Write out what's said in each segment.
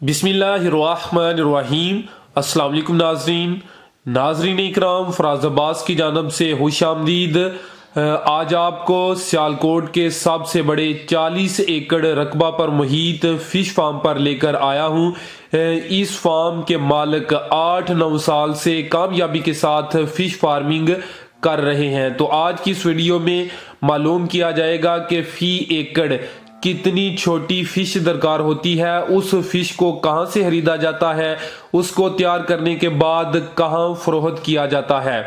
बिस्मिल्लाहिर्रहमानिर्रहीम। अस्सलाम वालेकुम नाजरीन इकराम, फराज अब्बास की जानब से खुश आमदीद। आज आपको सियालकोट के सबसे बड़े 40 एकड़ रकबा पर मुहित फ़िश फार्म पर लेकर आया हूँ। इस फार्म के मालिक 8-9 साल से कामयाबी के साथ फ़िश फार्मिंग कर रहे हैं। तो आज की इस वीडियो में मालूम किया जाएगा कि फ़ी एकड़ कितनी छोटी फ़िश दरकार होती है, उस फ़िश को कहां से खरीदा जाता है, उसको तैयार करने के बाद कहां फरोख्त किया जाता है,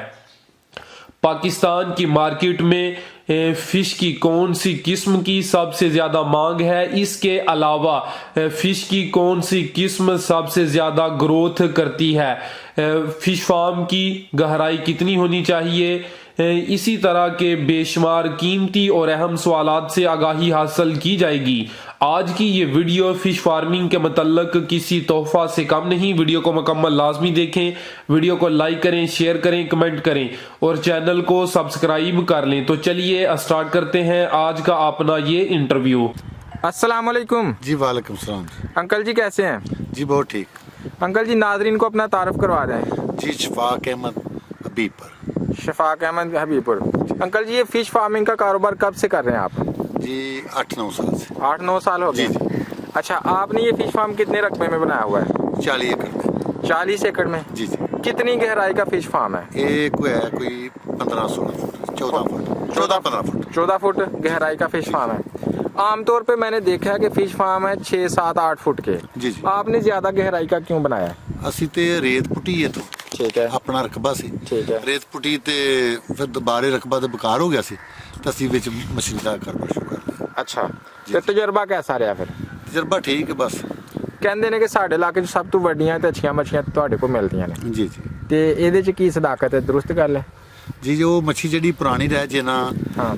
पाकिस्तान की मार्केट में फ़िश की कौन सी किस्म की सबसे ज़्यादा मांग है, इसके अलावा फ़िश की कौन सी किस्म सबसे ज़्यादा ग्रोथ करती है, फ़िश फार्म की गहराई कितनी होनी चाहिए, इसी तरह के बेशुमार कीमती और अहम सवालात से आगाही हासिल की जाएगी। आज की ये वीडियो फ़िश फार्मिंग के मतलब किसी तोहफा से कम नहीं। वीडियो को मुकम्मल लाजमी देखें, वीडियो को लाइक करें, शेयर करें, कमेंट करें और चैनल को सब्सक्राइब कर लें। तो चलिए स्टार्ट करते हैं आज का अपना ये इंटरव्यू। अस्सलाम वालेकुम जी वालेकुम सलाम जी। अंकल जी, कैसे हैं? जी बहुत ठीक। अंकल जी, नाजरीन को अपना तारुफ करवा दें। जी शफाक अहमद हबीबपुर। शफाक अहमद हबीबपुर। अंकल जी, ये फ़िश फार्मिंग का कारोबार कब से कर रहे हैं आप? जी 8-9 साल से। 8-9 साल हो गए। जी। अच्छा, आपने ये फ़िश फार्म कितने रकबे में बनाया हुआ है? 40 एकड़ में। 40 एकड़ में। जी जी। कितनी गहराई का फ़िश फार्म है? एक कोई 15-16 फुट, 14 फुट, 14-15 फुट। 14 फुट गहराई का फ़िश फार्म है। आमतौर पे मैंने देखा है कि फ़िश फार्म है 6, 7, 8 फुट के। जी जी। आपने ज़्यादा गहराई का क्यों बनाया? ਅਸੀਂ ਤੇ ਰੇਤ ਪੁੱਟੀ ਇਥੋਂ, ठीक है। ਆਪਣਾ ਰਕਬਾ ਸੀ। ठीक है। ਰੇਤ ਪੁੱਟੀ ਤੇ ਫਿਰ ਦੁਬਾਰੇ ਰਕਬਾ ਤੇ ਬਕਾਰ ਹੋ ਗਿਆ ਸੀ ਤਾਂ ਅਸੀਂ ਵਿੱਚ ਮਛਲੀ ਦਾ ਕਾਰੋਬਾਰ ਸ਼ੁਰੂ ਕਰ ਲਿਆ। अच्छा, ਤੇ ਤਜਰਬਾ कैसा ਰਿਹਾ ਫਿਰ? ਤਜਰਬਾ ਠੀਕ ਹੈ ਬਸ। ਕਹਿੰਦੇ ਨੇ ਕਿ ਸਾਡੇ ਇਲਾਕੇ 'ਚ ਸਭ ਤੋਂ ਵੱਡੀਆਂ ਤੇ ਅੱਛੀਆਂ ਮੱਛੀਆਂ ਤੁਹਾਡੇ ਕੋਲ ਮਿਲਦੀਆਂ ਨੇ। ਜੀ ਜੀ। ਤੇ ਇਹਦੇ 'ਚ ਕੀ ਸਦਾਕਤ ਹੈ, ਦਰੁਸਤ ਗੱਲ ਹੈ? ਜੀ ਜੋ ਮੱਛੀ ਜਿਹੜੀ ਪੁਰਾਣੀ ਰਹਿ ਜੇ ਨਾ, ਹਾਂ।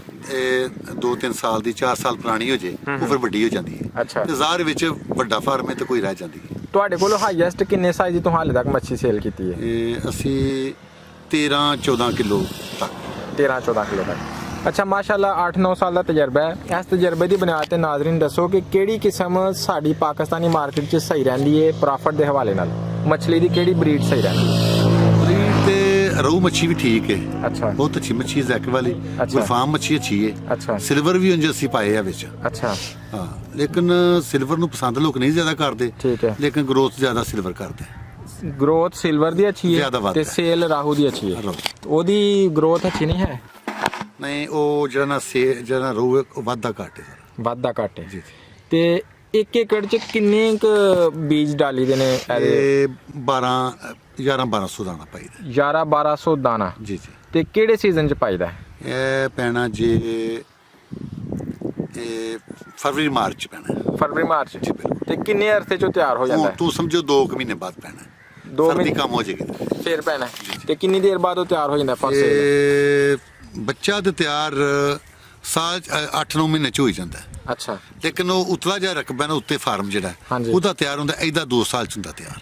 2-3 ਸਾਲ ਦੀ, 4 ਸਾਲ ਪੁਰਾਣੀ ਹੋ ਜੇ, ਉਹ ਫਿਰ ਵੱਡੀ ਹੋ ਜਾਂਦੀ ਹੈ। ਅੱਛਾ। ਤੇ ਜ਼ਾਹਰ ਵਿੱਚ ਵੱਡਾ ਫਾਰਮ ਹੈ ਤੇ ਕੋਈ ਰਹਿ ਜਾਂਦੀ ਹੈ। ਤੁਹਾਡੇ ਕੋਲ ਹਾਈਐਸਟ ਕਿੰਨੇ ਸਾਈਜ਼ ਦੀ ਤੋਂ ਹਾਲੇ ਤੱਕ ਮੱਛੀ ਸੇਲ ਕੀਤੀ ਹੈ? ਇਹ ਅਸੀਂ 13-14 ਕਿਲੋ ਤੱਕ। 13-14 ਕਿਲੋ ਤੱਕ। ਅੱਛਾ, ਮਾਸ਼ਾਅੱਲਾ 8-9 ਸਾਲ ਦਾ ਤਜਰਬਾ ਹੈ। ਇਸ ਤਜਰਬੇ ਦੀ ਬੁਨਿਆਦ ਤੇ ਨਾਜ਼ਰੀਨ ਦੱਸੋ ਕਿ ਕਿਹੜੀ ਕਿਸਮ ਸਾਡੀ ਪਾਕਿਸਤਾਨੀ ਮਾਰਕੀਟ 'ਚ ਸਹੀ ਰਹਿੰਦੀ ਹੈ ਪ੍ਰੋਫਿਟ ਦੇ ਹਵਾਲੇ ਨਾਲ? ਮੱਛਲੀ ਦੀ ਕਿਹੜੀ ਬਰੀਡ ਸਹੀ ਰਹਿੰਦੀ ਹੈ? ਬਰੀਡ ਤੇ ਰਹੂ ਮੱਛੀ ਵੀ ਠੀਕ ਹੈ। ਅੱਛਾ। ਬਹੁਤ ਅੱਛੀ ਮੱਛੀ ਹੈ, ਜ਼ੈਕ ਵਾਲੀ। ਅੱਛਾ। ਗੁਲਫਾਮ ਮੱਛੀ ਅੱਛੀ ਹੈ। ਅੱਛਾ। ਸਿਲਵਰ ਵੀ ਉਂਝ ਅਸੀਂ ਪਾਏ ਆ ਵਿੱਚ। ਅੱਛਾ। ਹਾਂ, ਲੇਕਿਨ ਸਿਲਵਰ ਨੂੰ ਪਸੰਦ ਲੋਕ ਨਹੀਂ ਜ਼ਿਆਦਾ ਕਰਦੇ। ਠੀਕ ਹੈ। ਲੇਕਿਨ ਗਰੋਥ ਜ਼ਿਆਦਾ ਸਿਲਵਰ ਕਰਦੇ। ਗਰੋਥ ਸਿਲਵਰ ਦੀ ਅੱਛੀ ਜ਼ਿਆਦਾ ਹੈ ਵੱਧ ਤੇ ਹੈ। ਸੇਲ ਰਾਹੂ ਦੀ ਅੱਛੀ ਹੈ। ਰਾਹੂ। ਉਹਦੀ ਗਰੋਥ ਅੱਛੀ ਨਹੀਂ ਹੈ? ਨਹੀਂ, ਉਹ ਜਿਹੜਾ ਨਾ ਰਹੂ ਹੈ, ਉਹ ਵਾਧਾ ਘੱਟ ਹੈ। ਵਾਧਾ ਘੱਟ ਹੈ। ਜੀ ਜੀ। ਤੇ 1 ਏਕੜ 'ਚ ਕਿੰਨੇ ਕੁ ਬੀਜ ਡਾਲੀ ਦੇ ਨੇ ਇਹਦੇ? ਇਹ 1100 ਦਾਣਾ ਪਾਈਦਾ। 1100-1200 ਦਾਣਾ। ਜੀ ਜੀ। ਤੇ ਕਿਹੜੇ ਸੀਜ਼ਨ 'ਚ ਪਾਈਦਾ? ਇਹ ਪੈਣਾ ਜੇ ਇਹ ਫਰਵਰੀ ਮਾਰਚ ਪੈਣਾ। ਫਰਵਰੀ ਮਾਰਚ। ਜੀ ਬਿਲਕੁਲ। ਤੇ ਕਿੰਨੇ ਅਰਸੇ 'ਚੋਂ ਤਿਆਰ ਹੋ ਜਾਂਦਾ ਹੁਣ ਹੈ? ਤੂੰ ਸਮਝੋ 2 ਮਹੀਨੇ ਬਾਅਦ ਪੈਣਾ। 2 ਸਰਦੀ ਮਹੀਨੇ ਕੰਮ ਹੋ ਜਾਏਗੀ। ਫੇਰ ਪੈਣਾ ਹੈ। ਜੀ, ਜੀ। ਤੇ ਕਿੰਨੀ ਦੇਰ ਬਾਅਦ ਉਹ ਤਿਆਰ ਹੋ ਜਾਂਦਾ ਫਸਲ? ਇਹ ਬੱਚਾ ਤੇ ਤਿਆਰ ਸਾਲ 8-9 ਮਹੀਨੇ ਚ ਹੋ ਹੀ ਜਾਂਦਾ ਹੈ। ਅੱਛਾ। ਲੇਕਿਨ ਉਹ ਉਤਲਾ ਜਿਹਾ ਰਕਬਾ ਨਾ ਉੱਤੇ ਫਾਰਮ ਜਿਹੜਾ, ਹਾਂਜੀ। ਉਹਦਾ ਤਿਆਰ ਹੁੰਦਾ ਇਹਦਾ 2 ਸਾਲ ਚ ਹੁੰਦਾ ਤਿਆਰ।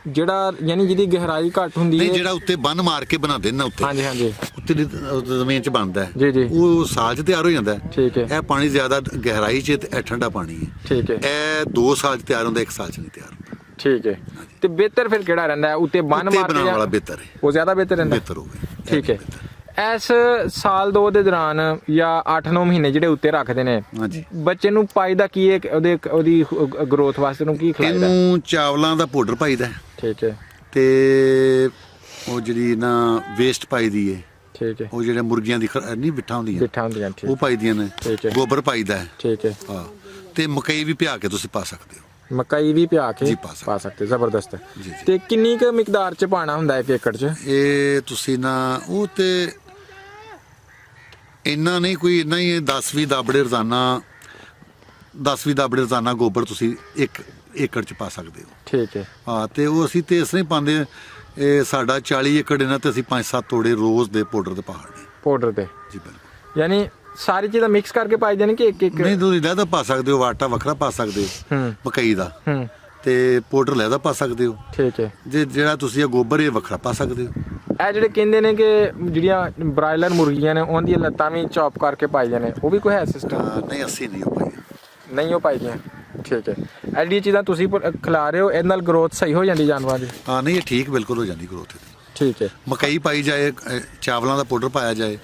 ਜਿਹੜਾ ਯਾਨੀ ਜਿਹਦੀ ਗਹਿਰਾਈ ਘੱਟ ਹੁੰਦੀ ਨਹੀਂ, ਹੈ। ਜਿਹੜਾ ਉੱਤੇ ਬੰਨ ਮਾਰ ਕੇ ਬਣਾਉਂਦੇ ਨੇ ਨਾ ਉੱਤੇ, ਹਾਂਜੀ ਹਾਂਜੀ। ਉੱਤੇ ਦੀ ਜ਼ਮੀਨ ਚ ਬਣਦਾ ਹੈ, ਜੀ, ਜੀ। ਉਹ ਸਾਲ ਚ ਤਿਆਰ ਹੋ ਜਾਂਦਾ ਹੈ। ਠੀਕ ਹੈ। ਇਹ ਪਾਣੀ ਜ਼ਿਆਦਾ ਗਹਿਰਾਈ ਚ ਤੇ ਇਹ ਠੰਡਾ ਪਾਣੀ ਹੈ। ਠੀਕ ਹੈ। ਇਹ 2 ਸਾਲ ਚ ਤਿਆਰ ਹੁੰਦਾ, 1 ਸਾਲ ਚ ਨਹੀਂ ਤਿਆਰ ਹੁੰਦਾ। ਠੀਕ ਹੈ। ਤੇ ਬਿਹਤਰ ਫਿਰ ਕਿਹੜਾ ਰਹਿੰਦਾ ਹੈ, ਉੱਤੇ ਬੰਨ ਉੱਤੇ ਮਾਰ ਕੇ ਬਣਾਉਣ ਵਾਲਾ ਜਾਂ- ਬਿਹਤਰ ਹੈ। ਉਹ ਜ਼ਿਆਦਾ ਬਿਹਤਰ ਰਹਿੰਦਾ? ਬਿਹਤਰ ਹੋਵੇ। ਠੀਕ ਹੈ। ਇਸ ਸਾਲ 2 ਦੇ ਦੌਰਾਨ ਜਾਂ 8-9 ਮਹੀਨੇ ਜਿਹੜੇ ਉੱਤੇ ਰੱਖਦੇ ਨੇ, ਹਾਂਜੀ। ਬੱਚੇ ਨੂੰ ਪਾਈਦਾ ਕੀ ਹੈ, ਉਹਦੀ ਗਰੋਥ ਵਾਸਤੇ ਨੂੰ ਕੀ ਖਿਲਾਈਦਾ? ਇਹਨੂੰ ਚਾਵਲਾਂ ਦਾ ਪਾਊਡਰ ਪਾਈਦਾ ਹੈ ਠੀਕ ਹੈ। ਤੇ ਉਹ ਜਿਹੜੀ ਨਾ ਵੇਸਟ ਪਾਈ ਦੀ ਹੈ, ਠੀਕ ਹੈ। ਉਹ ਜਿਹੜੇ ਮੁਰਗੀਆਂ ਦੀ ਨਹੀਂ ਬਿੱਠਾਂ ਹੁੰਦੀਆਂ, ਬਿੱਠਾਂ ਹੁੰਦੀਆਂ। ਉਹ ਠੀਕ। ਪਾਈਦੀਆਂ ਨੇ। ਠੀਕ ਹੈ। ਗੋਬਰ ਪਾਈਦਾ ਹੈ। ਠੀਕ ਹੈ। ਹਾਂ, ਤੇ ਮਕਈ ਵੀ ਪਿਆ ਕੇ ਤੁਸੀਂ ਪਾ ਸਕਦੇ ਹੋ। ਮਕਈ ਵੀ ਪਿਆ ਕੇ ਜੀ, ਪਾ ਸਕਦੇ। ਜ਼ਬਰਦਸਤ। ਜੀ, ਜੀ। ਤੇ ਕਿੰਨੀ ਕੁ ਮਿਕਦਾਰ ਚ ਪਾਣਾ ਹੁੰਦਾ ਹੈ 1 ਏਕੜ ਚ? ਇਹ ਤੁਸੀਂ ਨਾ ਉਹ ਤੇ ਇੰਨਾ ਨਹੀਂ, ਕੋਈ ਇੰਨਾ ਹੀ 10-20 ਦਾਬੜੇ ਰੋਜ਼ਾਨਾ ਗੋਬਰ ਤੁਸੀਂ 1 ਏਕੜ ਚ ਪਾ ਸਕਦੇ ਹੋ। ਠੀਕ ਹੈ। ਹਾਂ, ਤੇ ਉਹ ਅਸੀਂ ਤੇ ਇਸ ਤਰ੍ਹਾਂ ਹੀ ਪਾਉਂਦੇ ਹਾਂ। ਇਹ ਸਾਡਾ 40 ਏਕੜ ਇਹਨਾਂ ਤੇ ਅਸੀਂ 5-7 ਤੋੜੇ ਰੋਜ਼ ਦੇ ਪਾਊਡਰ ਦੇ ਪਹਾੜ ਨੇ। ਪਾਊਡਰ ਤੇ ਜੀ ਬਿਲਕੁਲ। ਯਾਨੀ ਸਾਰੀ ਚੀਜ਼ਾਂ ਮਿਕਸ ਕਰਕੇ ਪਾਈ ਜਾਣੀ ਕਿ ਇੱਕ ਨਹੀਂ, ਤੁਸੀਂ ਲਹਿਦਾ ਪਾ ਸਕਦੇ ਹੋ, ਆਟਾ ਵੱਖਰਾ ਪਾ ਸਕਦੇ ਹੋ ਹੂੰ ਮਕਈ ਦਾ, ਹੂੰ। ਤੇ ਪਾਊਡਰ ਲਹਿਦਾ ਪਾ ਸਕਦੇ ਹੋ। ਠੀਕ ਹੈ। ਜਿਹੜਾ ਤੁਸੀਂ ਇਹ ਗੋਬਰ ਇਹ ਵੱਖਰਾ ਪਾ ਸਕਦੇ ਹੋ। ਇਹ ਜਿਹੜੇ ਕਹਿੰਦੇ ਨੇ ਕਿ ਜਿਹੜੀਆਂ ਬ੍ਰਾਇਲਰ ਮੁਰਗੀਆਂ ਨੇ ਉਹਨਾਂ ਦੀਆਂ ਲੱਤਾਂ ਵੀ ਚੌਪ ਕਰਕੇ ਪਾਈਆਂ ਨੇ, ਉਹ ਵੀ ਕੋਈ ਹੈ ਸਿਸਟਮ? ਨਹੀਂ, ਅਸੀਂ ਨਹੀਂ ਹੋ ਪਾਈ। ਨਹੀਂ ਉਹ ਪਾਈ ਦੀਆਂ। ਠੀਕ ਹੈ। ਐਡੀਆਂ ਚੀਜ਼ਾਂ ਤੁਸੀਂ ਖਿਲਾ ਰਹੇ ਹੋ, ਇਹਦੇ ਨਾਲ ਗਰੋਥ ਸਹੀ ਹੋ ਜਾਂਦੀ ਜਾਨਵਰਾਂ ਦੀ? ਹਾਂ ਨਹੀਂ, ਇਹ ਠੀਕ ਬਿਲਕੁਲ ਹੋ ਜਾਂਦੀ ਗਰੋਥ ਇਹਦੀ। ਠੀਕ ਹੈ। ਮਕਈ ਪਾਈ ਜਾਏ, ਚਾਵਲਾਂ ਦਾ ਪਾਊਡਰ ਪਾਇਆ ਜਾਏ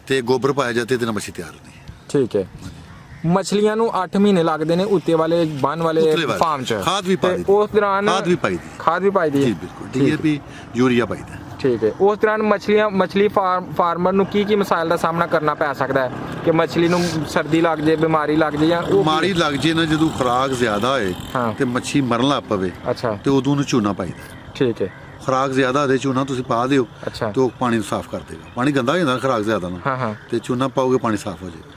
ਤੇ ਗੋਬਰ ਪਾਇਆ ਜਾਏ ਤੇ ਇਹਦੇ ਨਾਲ ਮੱਛੀ ਤਿਆਰ ਹੁੰਦੀ ਹੈ। ਠੀਕ ਹੈ। ਮਛਲੀਆਂ ਨੂੰ 8 ਮਹੀਨੇ ਲੱਗਦੇ ਨੇ ਉੱਤੇ ਵਾਲੇ ਬੰਨ ਵਾਲੇ ਫਾਰਮ 'ਚ, ਖਾਦ ਵੀ ਪਾਈ, ਉਸ ਦੌਰਾਨ ਖਾਦ ਵੀ ਪਾਈ ਦੀ, ਖਾਦ ਵੀ ਪਾਈ ਦੀ ਜੀ ਬਿਲਕੁਲ, ਡੀਏਪੀ ਯੂਰੀਆ ਪਾਈਦਾ। ਠੀਕ ਹੈ। ਉਸ ਦੌਰਾਨ ਮਛਲੀ ਫਾਰਮਰ ਨੂੰ ਕੀ ਮਸਾਇਲ ਦਾ ਸਾਹਮਣਾ ਕਰਨਾ ਪੈ ਸਕਦਾ ਹੈ ਕਿ ਮਛਲੀ ਨੂੰ ਸਰਦੀ ਲੱਗ ਜੇ, ਬਿਮਾਰੀ ਲੱਗ ਜੇ, ਜਾਂ ਬਿਮਾਰੀ ਲੱਗ ਜੇ ਨਾ, ਜਦੋਂ ਖੁਰਾਕ ਜ਼ਿਆਦਾ ਹੋਏ ਹਾਂ। ਤੇ ਮੱਛੀ ਮਰਨ ਲੱਗ ਪਵੇ, ਅੱਛਾ, ਤੇ ਉਦੋਂ ਨੂੰ ਚੂਨਾ ਪਾਈਦਾ। ਠੀਕ ਹੈ। ਖੁਰਾਕ ਜ਼ਿਆਦਾ ਹੋਵੇ ਚੂਨਾ ਤੁਸੀਂ ਪਾ ਦਿਓ, ਅੱਛਾ, ਤੇ ਉਹ ਪਾਣੀ ਨੂੰ ਸਾਫ਼ ਕਰ ਦੇਗਾ। ਪਾਣੀ ਗੰਦਾ ਹੋ ਜਾਂਦਾ ਖੁਰਾਕ ਜ਼ਿਆਦਾ ਨਾਲ, ਹਾਂ ਹਾਂ, ਤੇ ਚੂਨਾ ਪਾਓਗੇ ਪਾਣੀ ਸਾਫ਼ ਹੋ ਜਾਏਗਾ,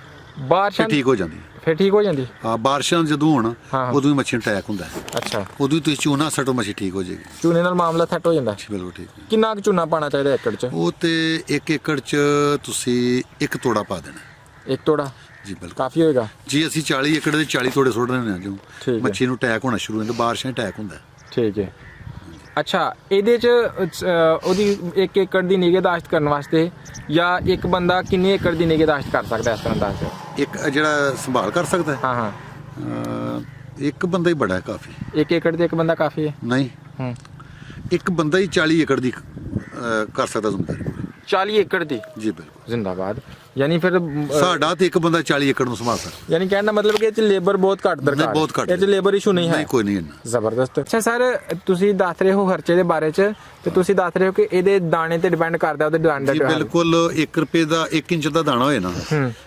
ਬਾਰਿਸ਼ਾਂ ਠੀਕ ਹੋ ਜਾਂਦੀ ਹੈ। ਫਿਰ ਠੀਕ ਹੋ ਜਾਂਦੀ? ਹਾਂ, ਬਾਰਿਸ਼ਾਂ ਜਦੋਂ ਹੋਣ ਹਾਂ। ਉਦੋਂ ਵੀ ਮੱਛੀ ਨੂੰ ਅਟੈਕ ਹੁੰਦਾ ਹੈ, ਅੱਛਾ, ਉਦੋਂ ਵੀ ਤੁਸੀਂ ਚੂਨਾ ਸੱਟੋ, ਮੱਛੀ ਠੀਕ ਹੋ ਜਾਏਗੀ। ਚੂਨੇ ਨਾਲ ਮਾਮਲਾ ਸੈੱਟ ਹੋ ਜਾਂਦਾ? ਬਿਲਕੁਲ ਠੀਕ ਹੈ। ਕਿੰਨਾ ਕੁ ਚੂਨਾ ਪਾਣਾ ਚਾਹੀਦਾ ਏਕੜ 'ਚ? ਉਹ ਤੇ 1 ਏਕੜ 'ਚ ਤੁਸੀਂ 1 ਤੋੜਾ ਪਾ ਦੇਣਾ। 1 ਤੋੜਾ? ਜੀ ਬਿਲਕੁਲ ਕਾਫੀ ਹੋਏਗਾ ਜੀ। ਅਸੀਂ 40 ਏਕੜ ਦੇ 40 ਤੋੜੇ ਸੁੱਟ ਰਹੇ ਹਾਂ, ਠੀਕ ਜੋ ਹੈ। ਮੱਛੀ ਨੂੰ ਅਟੈਕ ਹੋਣਾ ਸ਼ੁਰੂ ਹੋ ਜਾਂਦਾ, ਬਾਰਿਸ਼ਾਂ ਅਟੈਕ ਹੁੰਦਾ ਹੈ। ਠੀਕ ਹੈ। ਅੱਛਾ, ਇਹਦੇ 'ਚ ਉਹਦੀ 1 ਏਕੜ ਦੀ ਨਿਗਹਦਾਸ਼ਤ ਕਰਨ ਵਾਸਤੇ ਜਾਂ ਇੱਕ ਬੰਦਾ ਕਿੰਨੇ ਏਕੜ ਦੀ ਨਿਗਹਦਾਸ਼ਤ ਕਰ ਸਕਦਾ, ਇਸ ਤਰ੍ਹਾਂ ਦੱਸ ਦਿਓ। ਇੱਕ ਜਿਹੜਾ ਸੰਭਾਲ ਕਰ ਸਕਦਾ ਹੈ, ਹਾਂ ਹਾਂ, ਇੱਕ ਬੰਦਾ ਹੀ ਬੜਾ ਹੈ, ਕਾਫੀ 1 ਏਕੜ ਤੇ ਇੱਕ ਬੰਦਾ ਕਾਫੀ ਹੈ? ਨਹੀਂ, ਹੂੰ, ਇੱਕ ਬੰਦਾ ਹੀ 40 ਏਕੜ ਦੀ ਕਰ ਸਕਦਾ ਜ਼ਿੰਮੇਵਾਰੀ। 40 ਏਕੜ ਦੀ? ਜੀ ਬਿਲਕੁਲ, ਜ਼ਿੰਦਾਬਾਦ। ਯਾਨੀ ਫਿਰ ਸਾਡਾ ਤੇ ਇੱਕ ਬੰਦਾ 40 ਏਕੜ ਨੂੰ ਸੰਭਾਲ ਸਕਦਾ। ਯਾਨੀ ਕਹਿਣ ਦਾ ਮਤਲਬ ਕਿ ਇਹ 'ਚ ਲੇਬਰ ਬਹੁਤ ਘੱਟ ਦਰਕਾਰ ਹੈ? ਬਹੁਤ ਘੱਟ, ਇਹ 'ਚ ਲੇਬਰ ਇਸ਼ੂ ਨਹੀਂ ਹੈ? ਨਹੀਂ, ਕੋਈ ਨਹੀਂ ਇੰਨਾ। ਜ਼ਬਰਦਸਤ। ਅੱਛਾ ਸਰ, ਤੁਸੀਂ ਦੱਸ ਰਹੇ ਹੋ ਖਰਚੇ ਦੇ ਬਾਰੇ 'ਚ, ਤੇ ਤੁਸੀਂ ਦੱਸ ਰਹੇ ਹੋ ਕਿ ਇਹਦੇ ਦਾਣੇ ਤੇ ਡਿਪੈਂਡ ਕਰਦਾ, ਉਹਦੇ ਦਾਣੇ ਜੀ ਦਾ? ਬਿਲਕੁਲ। 1 ਰੁਪਏ ਦਾ 1 ਇੰਚ ਦਾ ਦਾਣਾ ਹੋਏ ਨਾ,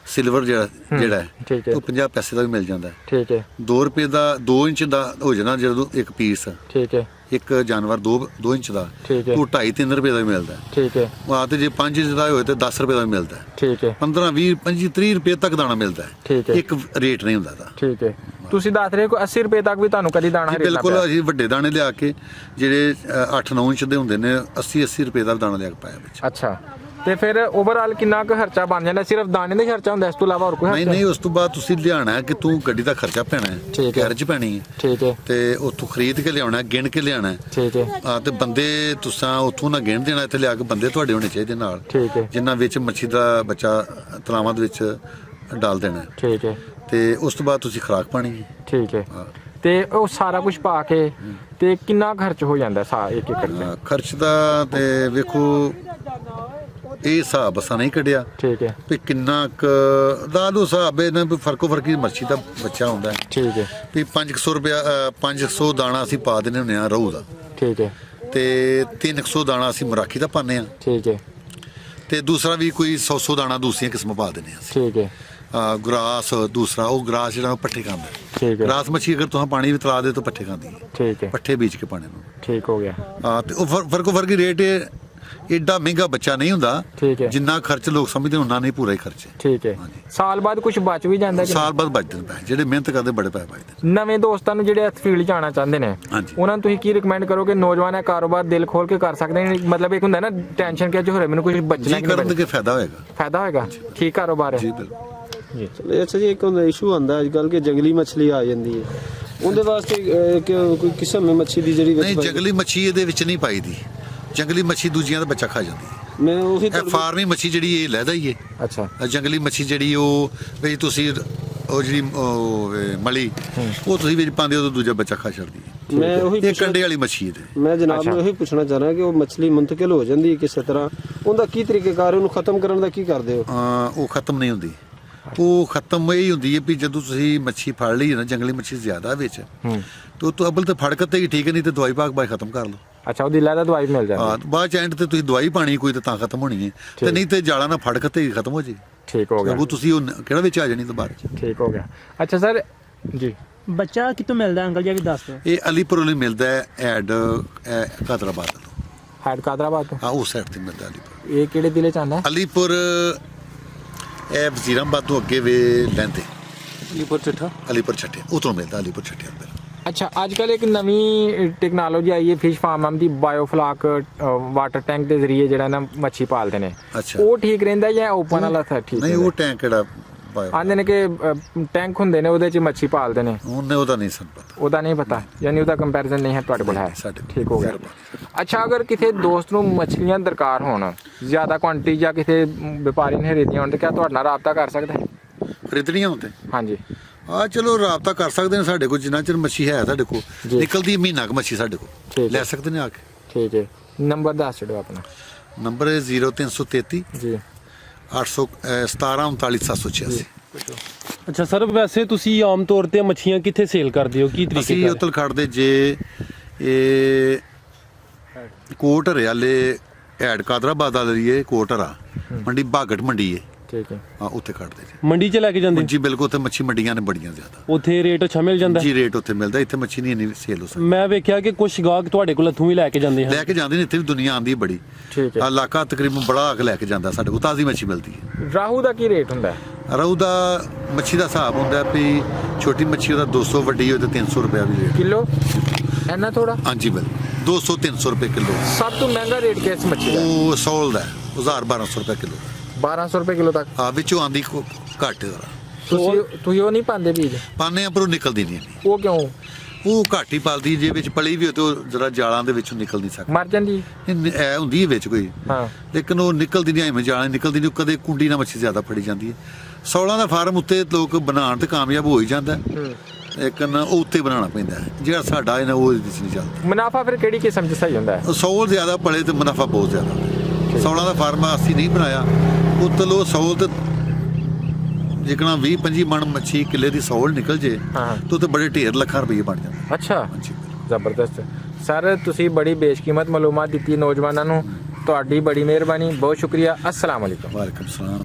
ਸਿਲਵਰ ਜਿਹੜਾ ਹੈ, ਠੀਕ ਹੈ, ਉਹ 50 ਪੈਸੇ ਦਾ ਵੀ ਮਿਲ ਜਾਂਦਾ ਹੈ। ਠੀਕ ਹੈ। 2 ਰੁਪਏ ਦਾ 2 ਇੰਚ ਦਾ ਹੋ ਜਾਣਾ ਜਦੋਂ ਇੱਕ ਪੀਸ, ਠੀਕ ਹੈ। ਇੱਕ ਜਾਨਵਰ 2 ਇੰਚ ਦਾ, ਠੀਕ ਹੈ। ਉਹ 2.5-3 ਰੁਪਏ ਦਾ ਵੀ ਮਿਲਦਾ ਹੈ। ਠੀਕ ਹੈ। ਆ ਤੇ ਜੇ 5 ਇੰਚ ਦਾ ਹੋਏ ਤੇ 10 ਰੁਪਏ ਦਾ ਵੀ ਮਿਲਦਾ ਹੈ। ਠੀਕ ਹੈ। 15, 20, 25, 30 ਰੁਪਏ ਤੱਕ ਦਾਣਾ ਮਿਲਦਾ ਹੈ। ਠੀਕ ਹੈ। ਇੱਕ ਰੇਟ ਨਹੀਂ ਹੁੰਦਾ ਦਾ। ਠੀਕ ਹੈ। ਤੁਸੀਂ ਦੱਸ ਰਹੇ ਹੋ ਕਿ 80 ਰੁਪਏ ਤੱਕ ਵੀ ਤੁਹਾਨੂੰ ਕਦੀ ਦਾਣਾ ਖਰੀਦਣਾ ਬਿਲਕੁਲ। ਪਿਆ? ਅਸੀਂ ਵੱਡੇ ਦਾਣੇ ਲਿਆ ਕੇ ਜਿਹੜੇ 8-9 ਇੰਚ ਦੇ ਹੁੰਦੇ ਨੇ, 80 ਰੁਪਏ ਦਾ ਦਾਣਾ ਲਿਆ ਕੇ ਪਾਇਆ ਵਿੱਚ। ਅੱਛਾ, ਤੇ ਫਿਰ ਓਵਰਆਲ ਕਿੰਨਾ ਕੁ ਖਰਚਾ ਬਣ ਜਾਂਦਾ? ਸਿਰਫ ਦਾਣੇ ਦਾ ਖਰਚਾ ਹੁੰਦਾ, ਇਸ ਤੋਂ ਇਲਾਵਾ ਹੋਰ ਕੋਈ ਨਹੀਂ ਖਰਚਾ? ਨਹੀਂ, ਉਸ ਤੋਂ ਬਾਅਦ ਤੁਸੀਂ ਲਿਆਣਾ ਕਿ ਤੂੰ ਗੱਡੀ ਦਾ ਖਰਚਾ ਪੈਣਾ ਹੈ, ਠੀਕ ਹੈ। ਗੈਰੇਜ ਪੈਣੀ ਹੈ, ਠੀਕ ਹੈ। ਤੇ ਉੱਥੋਂ ਖਰੀਦ ਕੇ ਲਿਆਉਣਾ, ਗਿਣ ਕੇ ਲਿਆਣਾ। ਠੀਕ ਹੈ। ਤੇ ਬੰਦੇ ਤੁਸੀਂ ਉੱਥੋਂ ਨਾ ਗਿਣ ਦੇਣਾ, ਇੱਥੇ ਲਿਆ ਕੇ ਬੰਦੇ ਤੁਹਾਡੇ ਹੋਣੇ ਚਾਹੀਦੇ ਨਾਲ, ਠੀਕ ਹੈ। ਜਿਨ੍ਹਾਂ ਵਿੱਚ ਮੱਛੀ ਦਾ ਬੱਚਾ ਤਲਾਵਾਂ ਦੇ ਵਿੱਚ ਡਾਲ ਦੇਣਾ। ਠੀਕ ਹੈ। ਤੇ ਉਸ ਤੋਂ ਬਾਅਦ ਤੁਸੀਂ ਖੁਰਾਕ ਪਾਣੀ ਹੈ। ਠੀਕ ਹੈ। ਹਾਂ। ਤੇ ਉਹ ਸਾਰਾ ਕੁਝ ਪਾ ਕੇ ਤੇ ਕਿੰਨਾ ਖਰਚ ਹੋ ਜਾਂਦਾ 1 ਏਕੜ ਤੇ? ਖਰਚ ਦਾ ਤੇ ਵੇਖੋ, ਇਹ ਹਿਸਾਬ ਅਸਾਂ ਨਹੀਂ ਕੱਢਿਆ ਠੀਕ ਹੈ। ਵੀ ਕਿੰਨਾ ਕੁ ਦਾ ਦੋ ਹਿਸਾਬ ਇਹਨਾਂ ਵੀ ਫਰਕੋ ਫਰਕੀ ਮੱਛੀ ਦਾ ਬੱਚਾ ਹੁੰਦਾ ਹੈ ਠੀਕ ਹੈ। ਵੀ 500 ਰੁਪਇਆ 500 ਦਾਣਾ ਅਸੀਂ ਪਾ ਦਿੰਦੇ ਹੁੰਦੇ ਹਾਂ ਰਹੂ ਦਾ, ਠੀਕ ਹੈ। ਤੇ 300 ਦਾਣਾ ਅਸੀਂ ਮਰਾਖੀ ਦਾ ਪਾਉਂਦੇ ਹਾਂ, ਠੀਕ ਹੈ। ਤੇ ਦੂਸਰਾ ਵੀ ਕੋਈ 100 ਦਾਣਾ ਦੂਸਰੀਆਂ ਕਿਸਮਾਂ ਪਾ ਦਿੰਦੇ ਹਾਂ ਅਸੀਂ। ਠੀਕ ਹੈ। ਗਰਾਸ ਦੂਸਰਾ, ਉਹ ਗਰਾਸ ਜਿਹੜਾ ਉਹ ਪੱਠੇ ਖਾਂਦਾ ਹੈ। ਠੀਕ ਹੈ। ਗਰਾਸ ਮੱਛੀ ਅਗਰ ਤੁਸੀਂ ਪਾਣੀ ਵੀ ਤਲਾ ਦੇ ਤਾਂ ਪੱਠੇ ਖਾਂਦੀ ਹੈ, ਠੀਕ ਹੈ। ਪੱਠੇ ਬੀਜ ਕੇ ਪਾਣੇ ਨੂੰ। ਠੀਕ ਹੋ ਗਿਆ। ਤੇ ਉਹ ਫਰਕੋ ਫਰਕੀ ਰੇਟ ਏਡਾ ਮਹਿੰਗਾ ਬੱਚਾ ਨਹੀਂ ਹੁੰਦਾ, ਠੀਕ ਹੈ। ਜਿੰਨਾ ਖਰਚ ਲੋਕ ਸਮਝਦੇ ਉਹਨਾਂ ਨਹੀਂ ਪੂਰਾ ਹੀ ਖਰਚ ਹੈ। ਠੀਕ ਹੈ। ਹਾਂਜੀ। ਸਾਲ ਬਾਅਦ ਕੁਝ ਬਚ ਵੀ ਜਾਂਦਾ ਕਿ? ਸਾਲ ਬਾਅਦ ਬਚਦੇ ਨੇ ਪੈਸੇ, ਜਿਹੜੇ ਮਿਹਨਤ ਕਰਦੇ ਬੜੇ ਪੈਸੇ ਬਚਦੇ ਨੇ। ਨਵੇਂ ਦੋਸਤਾਂ ਨੂੰ ਜਿਹੜੇ ਇਸ ਫੀਲਡ 'ਚ ਆਉਣਾ ਚਾਹੁੰਦੇ ਨੇ, ਹਾਂਜੀ। ਉਹਨਾਂ ਨੂੰ ਤੁਸੀਂ ਕੀ ਰਿਕਮੈਂਡ ਕਰੋਗੇ? ਨੌਜਵਾਨ ਇਹ ਕਾਰੋਬਾਰ ਦਿਲ ਖੋਲ ਕੇ ਕਰ ਸਕਦੇ ਨੇ? ਮਤਲਬ ਇੱਕ ਹੁੰਦਾ ਨਾ ਟੈਨਸ਼ਨ ਕਿ ਜੋ ਹੋ ਰਿਹਾ ਮੈਨੂੰ ਕੁਝ ਬਚਣਾ ਜੀ ਕਿ ਕਰਨ ਨਹੀਂ, ਦੇ ਫਾਇਦਾ ਹੋਏਗਾ। ਫਾਇਦਾ ਹੋਏਗਾ? ਠੀਕ ਕਾਰੋਬਾਰ ਜੀ ਹੈ। ਬਿਲਕੁਲ। ਅੱਛਾ ਜੀ, ਇੱਕ ਹੁੰਦਾ ਇਸ਼ੂ ਆਉਂਦਾ ਅੱਜ ਕੱਲ੍ਹ ਕਿ ਜੰਗਲੀ ਮੱਛਲੀ ਆ ਜਾਂਦੀ ਹੈ, ਉਹਦੇ ਵਾਸਤੇ ਕੋਈ ਕਿਸਮ ਹੈ ਮੱਛੀ ਦੀ ਜਿਹੜੀ ਨਹੀਂ, ਜੰਗਲੀ ਮੱਛੀ ਇਹਦੇ ਵਿੱਚ ਨਹੀਂ ਪਾਈਦੀ। ਜੰਗਲੀ ਮੱਛੀ ਦੂਜੀਆਂ ਦਾ ਬੱਚਾ ਖਾ ਜਾਂਦੀ ਹੈ। ਮੈਂ ਉਹੀ ਇਹ ਫਾਰਮੀ ਮੱਛੀ ਜਿਹੜੀ ਇਹ ਲੈਦਾ ਹੀ ਹੈ। ਅੱਛਾ। ਜੰਗਲੀ ਮੱਛੀ ਜਿਹੜੀ ਉਹ ਵੀ ਤੁਸੀਂ ਉਹ ਜਿਹੜੀ ਮਲੀ ਉਹ ਤੁਸੀਂ ਵਿੱਚ ਪਾਉਂਦੇ ਹੋ ਤਾਂ ਦੂਜਾ ਬੱਚਾ ਖਾ ਛੱਡਦੀ ਹੈ। ਮੈਂ ਉਹੀ ਇਹ ਕੰਡੇ ਵਾਲੀ ਮੱਛੀ ਹੈ। ਮੈਂ ਜਨਾਬ ਨੂੰ ਇਹੀ ਪੁੱਛਣਾ ਚਾਹ ਰਿਹਾ ਕਿ ਉਹ ਮੱਛਲੀ ਮੁੰਤਕਿਲ ਹੋ ਜਾਂਦੀ ਹੈ ਕਿਸੇ ਤਰ੍ਹਾਂ, ਉਹਦਾ ਕੀ ਤਰੀਕੇਕਾਰ, ਉਹਨੂੰ ਖਤਮ ਕਰਨ ਦਾ ਕੀ ਕਰਦੇ ਹੋ? ਉਹ ਖਤਮ ਨਹੀਂ ਹੁੰਦੀ। ਉਹ ਖਤਮ ਇਹ ਹੁੰਦੀ ਹੈ ਵੀ ਜਦੋਂ ਤੁਸੀਂ ਮੱਛੀ ਫੜ ਲਈ ਨਾ, ਜੰਗਲੀ ਮੱਛੀ ਜ਼ਿਆਦਾ ਵਿੱਚ, ਤੇ ਉਹ ਤੋਂ ਅਬਲ ਤੇ ਫੜ ਕੱਤੇ ਹੀ ਠੀਕ ਨਹੀਂ, ਤੇ ਦਵਾਈ ਪਾ ਕੇ ਖਤਮ ਕਰ ਲਓ। ਅੱਛਾ, ਉਹਦੀ ਲੈਦਾ ਦਵਾਈ ਮਿਲ ਜਾਂਦੀ? ਹਾਂ, ਬਾਅਦ ਚ ਐਂਡ ਤੇ ਤੁਸੀਂ ਦਵਾਈ ਪਾਣੀ ਕੋਈ ਤਾਂ ਖਤਮ ਹੋਣੀ ਹੈ, ਤੇ ਨਹੀਂ ਤੇ ਜਾਲਾ ਨਾ ਫੜ ਕੱਤੇ ਹੀ ਖਤਮ ਹੋ ਜੇ। ਠੀਕ ਹੋ ਗਿਆ। ਉਹ ਤੁਸੀਂ ਉਹ ਕਿਹੜਾ ਵਿੱਚ ਆ ਜਾਣੀ ਦੁਬਾਰਾ ਚ। ਠੀਕ ਹੋ ਗਿਆ। ਅੱਛਾ ਸਰ ਜੀ, ਬੱਚਾ ਕਿੱਥੋਂ ਮਿਲਦਾ ਅੰਕਲ ਜੀ, ਵੀ ਦੱਸ ਦਿਓ। ਇਹ ਅਲੀਪੁਰ ਵਾਲੀ ਮਿਲਦਾ ਹੈ, ਐਡ ਕਾਦਰਾਬਾਦ ਤੋਂ। ਹੈਡ ਕਾਦਰਾਬਾਦ ਤੋਂ? ਹਾਂ, ਉਸ ਸਾਈਡ ਤੇ ਮਿਲਦਾ ਅਲੀਪੁਰ। ਇਹ ਕਿਹੜੇ ਜ਼ਿਲ੍ਹੇ ਚ ਆਉਂਦਾ? ਅਲੀਪੁਰ ਇਹ ਵਜ਼ੀਰਾਬਾਦ ਤੋਂ ਅੱਗੇ ਵੇ ਲੈਂਦੇ, ਅਲੀਪੁਰ ਚੱਠਾ। ਅਲੀਪੁਰ ਛੱਟੇ ਉਤੋਂ ਮਿਲਦਾ, ਅਲੀਪੁਰ ਛੱਟੇ ਅੰਦਰ। ਅੱਛਾ, ਅੱਜ ਕੱਲ ਇੱਕ ਨਵੀਂ ਟੈਕਨੋਲੋਜੀ ਆਈ ਹੈ ਫਿਸ਼ ਫਾਰਮ ਦੀ, ਬਾਇਓਫਲਾਕ ਵਾਟਰ ਟੈਂਕ ਦੇ ਜ਼ਰੀਏ ਜਿਹੜਾ ਨਾ ਮੱਛੀ ਪਾਲਦੇ ਨੇ। ਅੱਛਾ। ਉਹ ਠੀਕ ਰਹਿੰਦਾ ਜਾਂ ਓਪਨ ਵਾਲਾ ਠੀਕ? ਨਹੀਂ, ਉਹ ਟੈਂਕ ਕਿਹੜਾ ਆਂਦੇ ਨੇ ਕਿ ਟੈਂਕ ਹੁੰਦੇ ਨੇ ਉਹਦੇ ਚ ਮੱਛੀ ਪਾਲਦੇ ਨੇ, ਉਹਨੇ ਉਹਦਾ ਨਹੀਂ ਸਾਨੂੰ ਪਤਾ। ਉਹਦਾ ਨਹੀਂ ਪਤਾ, ਯਾਨੀ ਉਹਦਾ ਕੰਪੈਰੀਜ਼ਨ ਨਹੀਂ ਹੈ ਤੁਹਾਡੇ ਕੋਲ? ਹੈ, ਸਾਡੇ ਠੀਕ ਹੋ ਗਿਆ। ਅੱਛਾ, ਅਗਰ ਕਿਸੇ ਦੋਸਤ ਨੂੰ ਮੱਛਲੀਆਂ ਦਰਕਾਰ ਹੋਣ ਜ਼ਿਆਦਾ ਕੁਆਂਟੀਟੀ, ਜਾਂ ਕਿਸੇ ਵਪਾਰੀ ਨੇ ਖਰੀਦੀਆਂ ਹੋਣ, ਤਾਂ ਕਿਆ ਤੁਹਾਡੇ ਨਾਲ ਰਾਬਤਾ ਕਰ ਸਕਦਾ ਹੈ? ਖਰੀਦਣੀਆਂ ਹੁੰਦੇ? ਹਾਂਜੀ। ਆ ਚਲੋ ਰਾਬਤਾ ਕਰ ਸਕਦੇ ਨੇ ਸਾਡੇ ਕੋਲ, ਜਿੰਨਾ ਚਿਰ ਮੱਛੀ ਹੈ ਸਾਡੇ ਕੋਲ ਜੀ। ਨਿਕਲਦੀ ਮਹੀਨਾ ਕੁ ਮੱਛੀ ਸਾਡੇ ਠੀਕ ਕੋਲ ਹੈ। ਲੈ ਸਕਦੇ ਨੇ ਆ ਕੇ। ਠੀਕ ਹੈ, ਨੰਬਰ ਦੱਸ ਛੜੋ ਆਪਣਾ। ਨੰਬਰ ਹੈ 0333 ਜੀ 817 39786। ਅੱਛਾ ਸਰ, ਵੈਸੇ ਤੁਸੀਂ ਆਮ ਤੌਰ ਤੇ ਮੱਛੀਆਂ ਕਿੱਥੇ ਸੇਲ ਕਰਦੇ ਹੋ, ਕੀ ਤਰੀਕੇ ਅਸੀਂ ਨਾਲ? ਉਤਲ ਖੜਦੇ ਜੇ ਇਹ ਕੋਟ ਹਰਿਆਲੇ ਐਡ ਕਾਦਰਾਬਾਦ ਵਾਲੀ ਇਹ ਕੋਟ ਹਰਾ ਮੰਡੀ ਬਾਗਟ ਮੰਡੀ ਹੈ, ਠੀਕ ਹੈ। ਹਾਂ ਉੱਥੇ ਖੜਦੇ ਜੀ। ਮੰਡੀ ਚ ਲੈ ਕੇ ਜਾਂਦੇ? ਜੀ ਬਿਲਕੁਲ, ਉੱਥੇ ਮੱਛੀ ਮੰਡੀਆਂ ਨੇ ਬੜੀਆਂ ਜ਼ਿਆਦਾ ਉੱਥੇ ਰੇਟ ਅੱਛਾ ਮਿਲ ਜਾਂਦਾ? ਜੀ, ਰੇਟ ਉੱਥੇ ਮਿਲਦਾ, ਇੱਥੇ ਮੱਛੀ ਨਹੀਂ ਇੰਨੀ ਸੇਲ ਹੋ ਸਕਦੀ। ਮੈਂ ਵੇਖਿਆ ਕਿ ਕੁਝ ਗਾਹਕ ਤੁਹਾਡੇ ਕੋਲ ਇੱਥੋਂ ਵੀ ਲੈ ਕੇ ਜਾਂਦੇ ਹਨ। ਲੈ ਕੇ ਜਾਂਦੇ ਨੇ, ਇੱਥੇ ਵੀ ਦੁਨੀਆ ਆਂਦੀ ਬੜੀ। ਠੀਕ ਹੈ। ਆ ਇਲਾਕਾ ਤਕਰੀਬਨ ਬੜਾ ਆ ਕੇ ਲੈ ਕੇ ਜਾਂਦਾ ਸਾਡੇ ਕੋਲ, ਤਾਜ਼ੀ ਮੱਛੀ ਮਿਲਦੀ ਹੈ। ਰਾਹੂ ਦਾ ਕੀ ਰੇਟ ਹੁੰਦਾ ਹੈ? ਰਹੂ ਦਾ ਮੱਛੀ ਦਾ ਹਿਸਾਬ ਹੁੰਦਾ ਵੀ ਛੋਟੀ ਮੱਛੀ ਉਹਦਾ 200, ਵੱਡੀ ਹੋਏ ਤਾਂ 300 ਰੁਪਇਆ ਵੀ ਰੇਟ। ਕਿਲੋ ਇੰਨਾ ਥੋੜਾ? ਹਾਂਜੀ ਬਿਲ 200 300 ਰੁਪਏ ਕਿਲੋ। ਸਭ ਤੋਂ ਮਹਿੰਗਾ ਰੇਟ ਕਿਸ ਮੱਛੀ ਦਾ? ਉਹ ਸੌਲ ਦਾ 1000 1200 ਰੁਪਏ ਕਿਲੋ। 1200 ਰੁਪਏ ਕਿਲੋ ਤੱਕ? ਆ ਵਿੱਚੋਂ ਆਂਦੀ ਘੱਟ ਦਾ ਤੁਸੀਂ ਉਹ ਨਹੀਂ ਪਾਉਂਦੇ ਬੀਜ? ਪਾਉਂਦੇ ਆ ਪਰ ਉਹ ਨਿਕਲਦੀ ਨਹੀਂ ਇੰਨੀ। ਉਹ ਕਿਉਂ? ਉਹ ਘੱਟ ਹੀ ਪਲਦੀ, ਜੇ ਵਿੱਚ ਪਲੀ ਵੀ ਹੋਵੇ ਤੇ ਉਹ ਜਰਾ ਜਾਲਾਂ ਦੇ ਵਿੱਚੋਂ ਨਿਕਲ ਨਹੀਂ ਸਕਦੀ। ਮਰ ਜਾਂਦੀ? ਐ ਹੁੰਦੀ ਹੈ ਵਿੱਚ ਕੋਈ, ਹਾਂ। ਲੇਕਿਨ ਉਹ ਨਿਕਲਦੀ ਨਹੀਂ, ਐਵੇਂ ਜਾਲਾਂ ਨਿਕਲਦੀ ਨਹੀਂ। ਕਦੇ ਕੁੰਡੀ ਨਾਲ ਮੱਛੀ ਜ਼ਿਆਦਾ ਫੜੀ ਜਾਂਦੀ ਹੈ। ਸੌਲਾਂ ਦਾ ਫਾਰਮ ਉੱਤੇ ਲੋਕ ਬਣਾਉਣ ਤੇ ਕਾਮਯਾਬ ਹੋ ਹੀ ਜਾਂਦਾ, ਲੇਕਿਨ ਉਹ ਉੱਤੇ ਬਣਾਉਣਾ ਪੈਂਦਾ ਹੈ। ਜਿਹੜਾ ਸਾਡਾ ਹੈ ਨਾ ਉਹ ਇਹਦੇ 'ਚ ਨਹੀਂ ਚੱਲਦਾ। ਮੁਨਾਫਾ ਫਿਰ ਕਿਹੜੀ ਕਿਸਮ 'ਚ ਸਹੀ ਹੁੰਦਾ ਹੈ? ਸੌਲ ਜ਼ਿਆਦਾ ਪਲੇ ਤੇ ਮੁਨਾਫਾ ਬਹੁਤ ਜ਼ਿਆਦਾ। ਸੌਲਾਂ ਦਾ ਫਾਰਮ ਅਸੀਂ ਨਹੀਂ ਬਣਾਇਆ, ਉੱਤਲ ਉਹ ਸੌਲ ਤੇ ਜਿਕਣਾ 20-25 ਮਣ ਮੱਛੀ ਕਿੱਲੇ ਦੀ ਸੌਲ ਨਿਕਲ ਜੇ ਹਾਂ। ਤਾਂ ਉੱਤੇ ਬੜੇ ਢੇਰ ਲੱਖਾਂ ਰੁਪਏ ਬਣ ਜਾਂਦੇ। ਅੱਛਾ, ਹਾਂਜੀ। ਜ਼ਬਰਦਸਤ ਸਰ, ਤੁਸੀਂ ਬੜੀ ਬੇਸ਼ਕੀਮਤ ਮਾਲੂਮਾਤ ਦਿੱਤੀ ਨੌਜਵਾਨਾਂ ਨੂੰ। ਤੁਹਾਡੀ ਬੜੀ ਮਿਹਰਬਾਨੀ, ਬਹੁਤ ਸ਼ੁਕਰੀਆ। अस्सलाम वालेकुम। ਵਾਲੇਕੁਮ ਸਲਾਮ।